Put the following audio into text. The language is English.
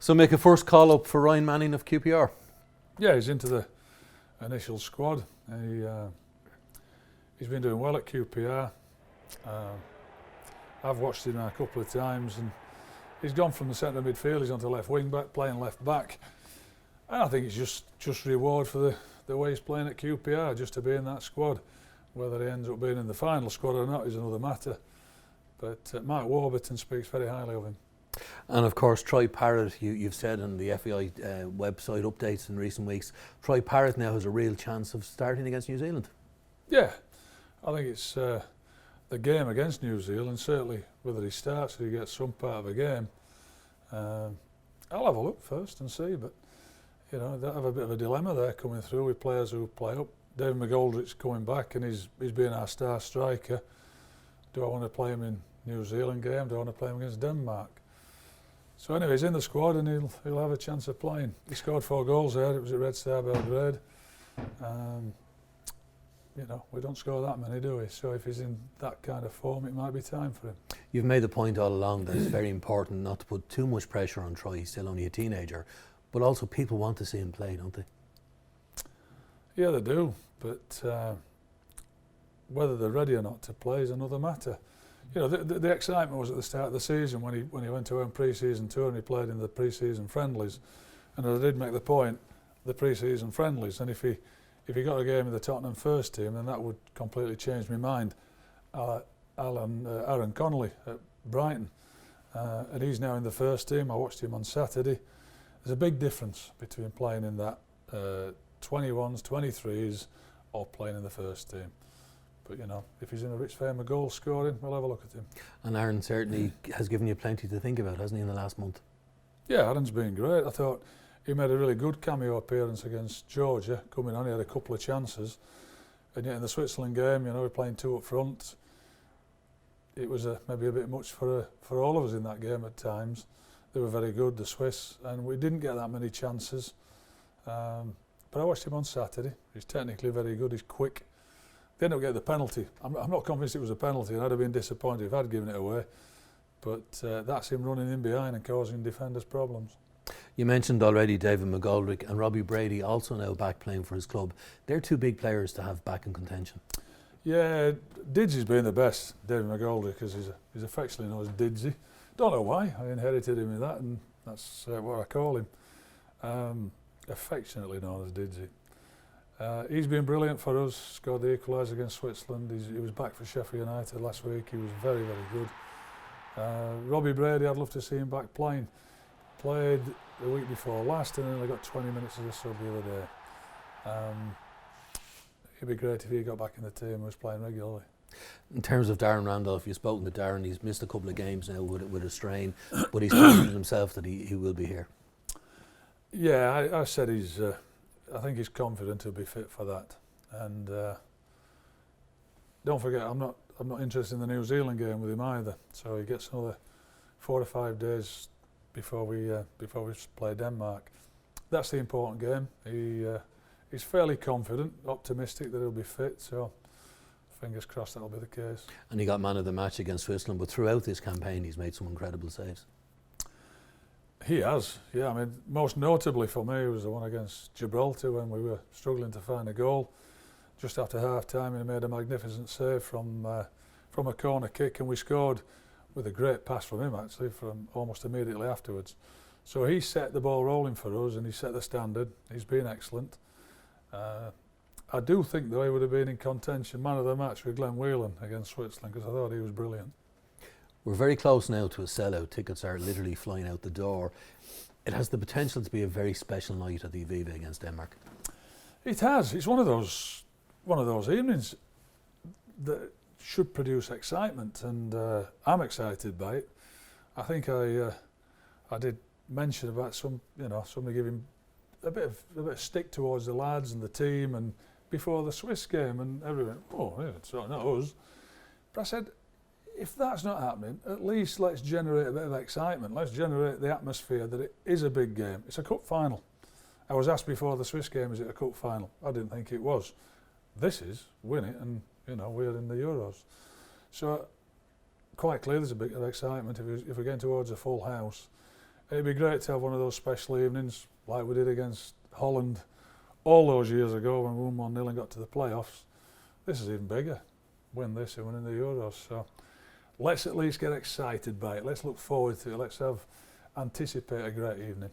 So make a first call up for Ryan Manning of QPR. Yeah, he's into the initial squad. He's been doing well at QPR. I've watched him a couple of times, and he's gone from the centre midfield, he's onto left wing back, playing left back. And I think it's just reward for the way he's playing at QPR, just to be in that squad. Whether he ends up being in the final squad or not is another matter. But Mark Warburton speaks very highly of him. And of course, Troy Parrott, you've said on the FAI website updates in recent weeks, Troy Parrott now has a real chance of starting against New Zealand. Yeah, I think it's the game against New Zealand, certainly whether he starts or he gets some part of a game. I'll have a look first and see, but you know, they have a bit of a dilemma there coming through with players who play up. David McGoldrick's coming back and he's been our star striker. Do I want to play him in New Zealand game? Do I want to play him against Denmark? So anyway, he's in the squad and he'll have a chance of playing. He scored 4 goals there. It was at Red Star Belgrade. You know, we don't score that many, do we? So if he's in that kind of form, it might be time for him. You've made the point all along that it's very important not to put too much pressure on Troy. He's still only a teenager. But also people want to see him play, don't they? Yeah, they do. But whether they're ready or not to play is another matter. You know, the excitement was at the start of the season when he went to a pre-season tour and he played in the pre-season friendlies. And I did make the point, the pre-season friendlies, and if he got a game in the Tottenham first team, then that would completely change my mind. Aaron Connolly at Brighton, and he's now in the first team. I watched him on Saturday. There's a big difference between playing in that 21s, 23s, or playing in the first team. But you know, if he's in a rich fame of goal scoring, we'll have a look at him. And Aaron certainly has given you plenty to think about, hasn't he, in the last month? Yeah, Aaron's been great. I thought he made a really good cameo appearance against Georgia, coming on. He had a couple of chances, and yet in the Switzerland game, you know, we're playing 2 up front. It was maybe a bit much for all of us in that game at times. They were very good, the Swiss, and we didn't get that many chances. But I watched him on Saturday. He's technically very good. He's quick. They ended up getting the penalty. I'm not convinced it was a penalty, and I'd have been disappointed if I'd given it away. But that's him running in behind and causing defenders problems. You mentioned already David McGoldrick and Robbie Brady, also now back playing for his club. They're 2 big players to have back in contention. Yeah, Didsy's been the best, David McGoldrick, because he's affectionately known as Didsy. Don't know why, I inherited him in that, and that's what I call him. Affectionately known as Didsy. He's been brilliant for us, scored the equaliser against Switzerland. He was back for Sheffield United last week. He was very, very good. Robbie Brady, I'd love to see him back playing. Played the week before last and only got 20 minutes as a sub the other day. It'd be great if he got back in the team and was playing regularly. In terms of Darren Randolph, you've spoken to Darren. He's missed a couple of games now with a strain, but he's confident himself that he will be here. Yeah, I said I think he's confident he'll be fit for that. And don't forget, I'm not interested in the New Zealand game with him either. So he gets another 4 or 5 days before we play Denmark. That's the important game. He's fairly confident, optimistic that he'll be fit. So fingers crossed that'll be the case. And he got man of the match against Switzerland, but throughout this campaign he's made some incredible saves. He has, yeah. I mean, most notably for me was the one against Gibraltar when we were struggling to find a goal. Just after half-time, he made a magnificent save from a corner kick, and we scored with a great pass from him, actually, from almost immediately afterwards. So he set the ball rolling for us, and he set the standard. He's been excellent. I do think, though, he would have been in contention, man of the match with Glenn Whelan against Switzerland, because I thought he was brilliant. We're very close now to a sellout. Tickets are literally flying out the door. It has the potential to be a very special night at the Aviva against Denmark. It has. It's one of those evenings that should produce excitement, and I'm excited by it. I think I did mention about somebody giving a bit of stick towards the lads and the team, and before the Swiss game, and everyone, oh, yeah, it's not us. But I said, if that's not happening, at least let's generate a bit of excitement. Let's generate the atmosphere that it is a big game. It's a cup final. I was asked before the Swiss game, is it a cup final? I didn't think it was. This is, win it, and we're in the Euros. So quite clear there's a bit of excitement if we're getting towards a full house. It'd be great to have one of those special evenings like we did against Holland all those years ago when we won 1-0 and got to the playoffs. This is even bigger. Win this and win in the Euros. So let's at least get excited by it. Let's look forward to it. Let's anticipate a great evening.